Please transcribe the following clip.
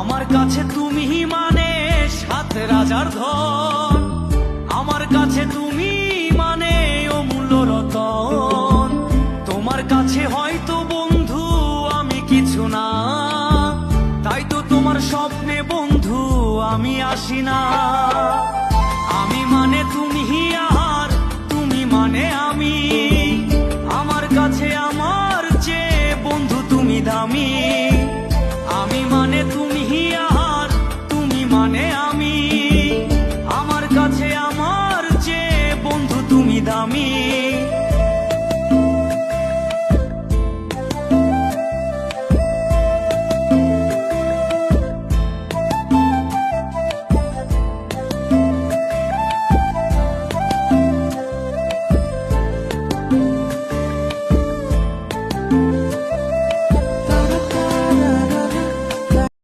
আমার কাছে তুমি মানে 7 রাজার ধন, আমার কাছে তুমি মানে অমূল্য রতন। তোমার কাছে হয়তো বন্ধু আমি কিছু না, তাই তো তোমার স্বপ্নে বন্ধু আমি আসি না। আমি মানে তুমি আর তুমি মানে আমি, আমার কাছে আমার চেয়ে বন্ধু তুমি দামি। আমি মানে তুমি